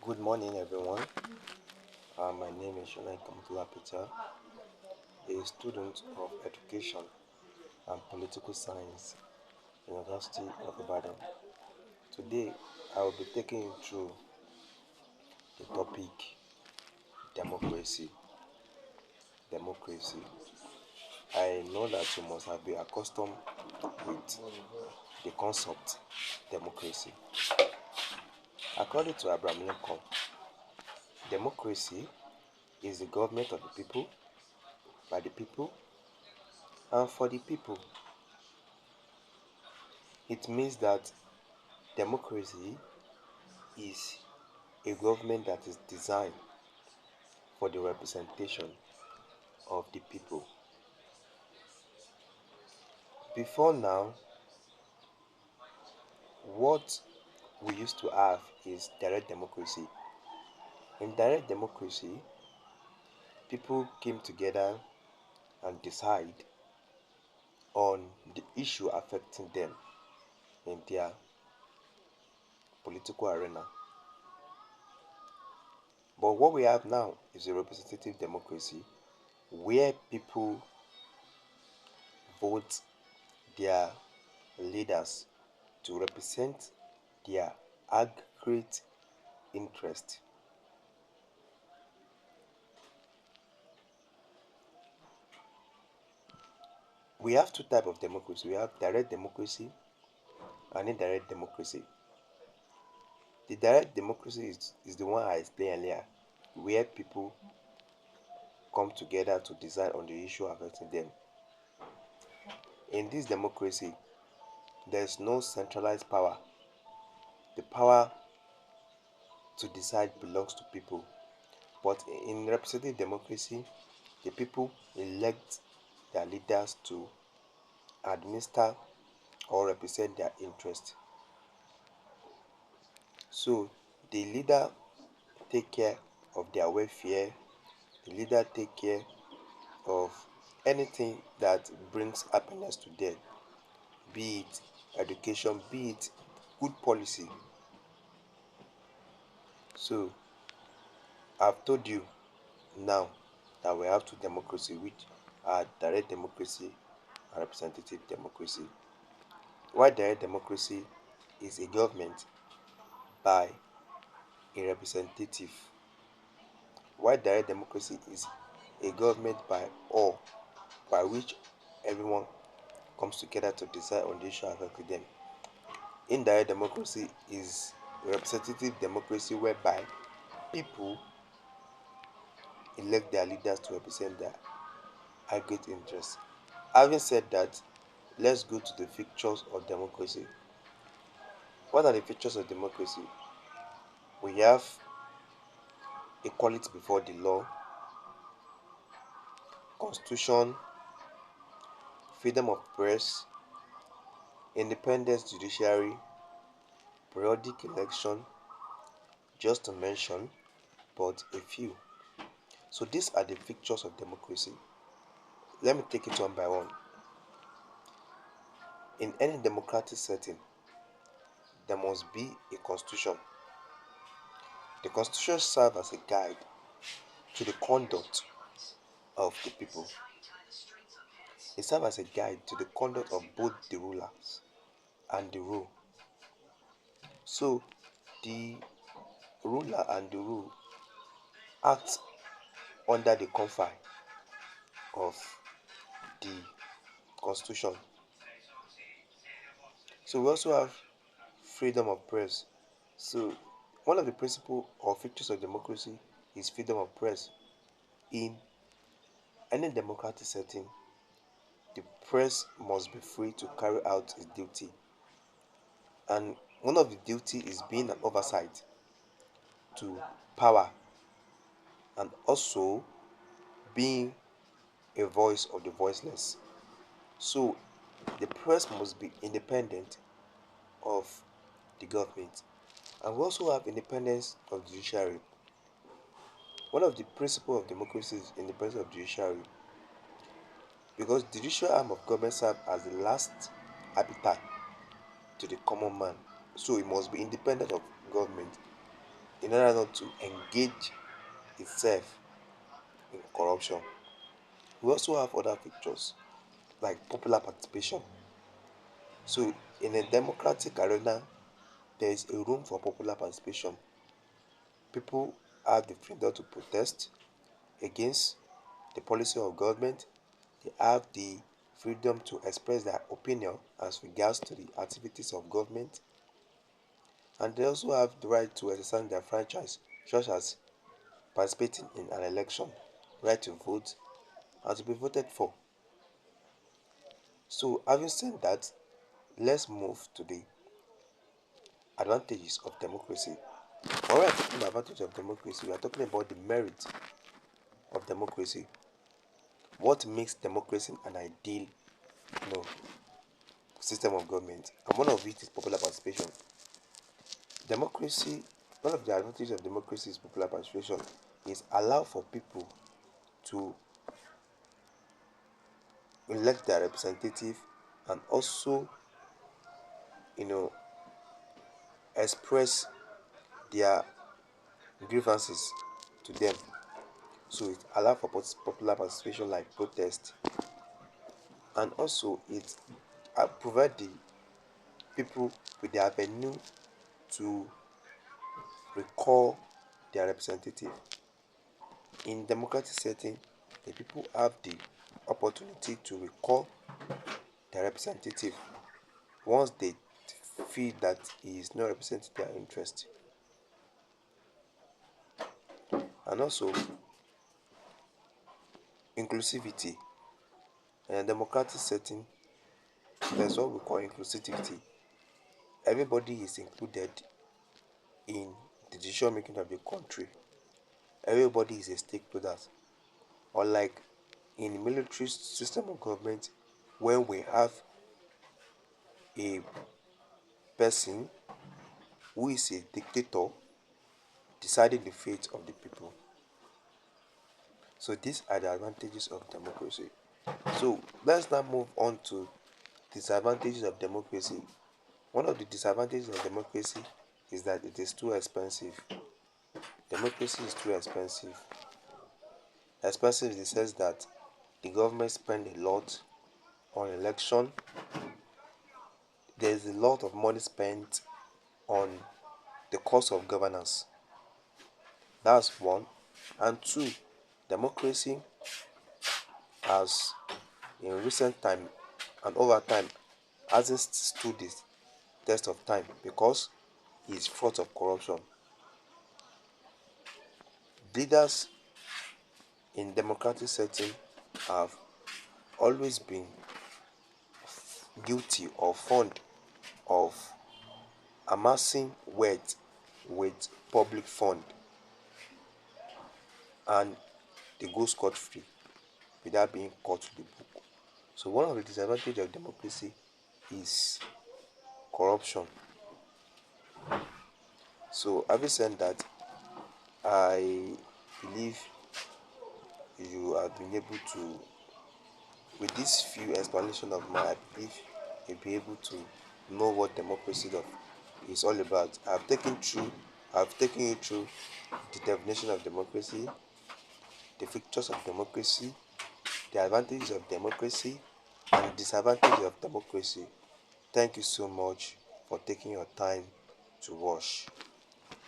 Good morning, everyone. My name is Shonai Kamutula Peter, a student of Education and Political Science, University of Ibadan. Today, I will be taking you through the topic democracy. Democracy. I know that you must have been accustomed with the concept democracy. According to Abraham Lincoln, democracy is the government of the people, by the people, and for the people. It means that democracy is a government that is designed for the representation of the people. Before now, what we used to have is direct democracy. In direct democracy, people came together and decide on the issue affecting them in their political arena. But what we have now is a representative democracy where people vote their leaders to represent their aggregate interest. We have two types of democracy. We have direct democracy and indirect democracy. The direct democracy is the one I explained earlier, where people come together to decide on the issue affecting them. In this democracy, there is no centralized power. The power to decide belongs to people. But in representative democracy, the people elect their leaders to administer or represent their interest. So the leader take care of their welfare, the leader take care of anything that brings happiness to them, be it education, be it good policy. So I've told you now that we have two democracy, which are direct democracy and representative democracy. While direct democracy is a government by a representative, while direct democracy is a government by all, by which everyone comes together to decide on the issue affecting them. Indirect democracy is a representative democracy whereby people elect their leaders to represent their aggregate interests. Having said that, let's go to the features of democracy. What are the features of democracy? We have equality before the law, constitution, freedom of press, independent judiciary, periodic election, just to mention but a few. So these are the features of democracy. Let me take it one by one. In any democratic setting, there must be a constitution. The constitution serves as a guide to the conduct of the people. It serves as a guide to the conduct of both the rulers and the rule. So the ruler and the rule act under the confine of the constitution. So we also have freedom of press. So one of the principal or features of democracy is freedom of press. In any democratic setting, the press must be free to carry out its duty. And one of the duty is being an oversight to power and also being a voice of the voiceless. So the press must be independent of the government. And we also have independence of the judiciary. One of the principles of democracy is independence of judiciary, because the judicial arm of government serves as the last arbiter to the common man. So it must be independent of government. in order not to engage itself in corruption. We also have other features like popular participation. So, in a democratic arena, there is a room for popular participation. People have the freedom to protest against the policy of government. They have the freedom to express their opinion as regards to the activities of government, and they also have the right to exercise their franchise, such as participating in an election, right to vote, and to be voted for. So, having said that, let's move to the advantages of democracy. When we are talking about advantage of democracy, we are talking about the merit of democracy. What makes democracy an ideal, system of government? And one of it is popular participation. Democracy, one of the advantages of democracy is popular participation. Is allow for people to elect their representative and also, you know, express their grievances to them. So it allow for popular participation like protest, and also it provide the people with the avenue to recall their representative. In democratic setting, the people have the opportunity to recall their representative once they feel that he is not representing their interest. And also inclusivity. In a democratic setting, there's what we call inclusivity. Everybody is included in the decision making of the country. Everybody is a stakeholder. Unlike in the military system of government, when we have a person who is a dictator deciding the fate of the people. So these are the advantages of democracy. So let's now move on to disadvantages of democracy. One of the disadvantages of democracy is that it is too expensive. Democracy is too expensive. Expensive in the sense that the government spend a lot on election. There is a lot of money spent on the cost of governance. That's one. And two, democracy has in recent time and over time hasn't stood the test of time because it's fraught of corruption. Leaders in democratic setting have always been guilty or fond of amassing wealth with public fund, and they go scot-free without being caught to the book. So one of the disadvantages of democracy is corruption. So having said that, I believe you have been able to, with this few explanation of mine, I believe you'll be able to know what democracy is all about. I've taken you through the definition of democracy, the features of democracy, the advantages of democracy, and disadvantages of democracy. Thank you so much for taking your time to watch.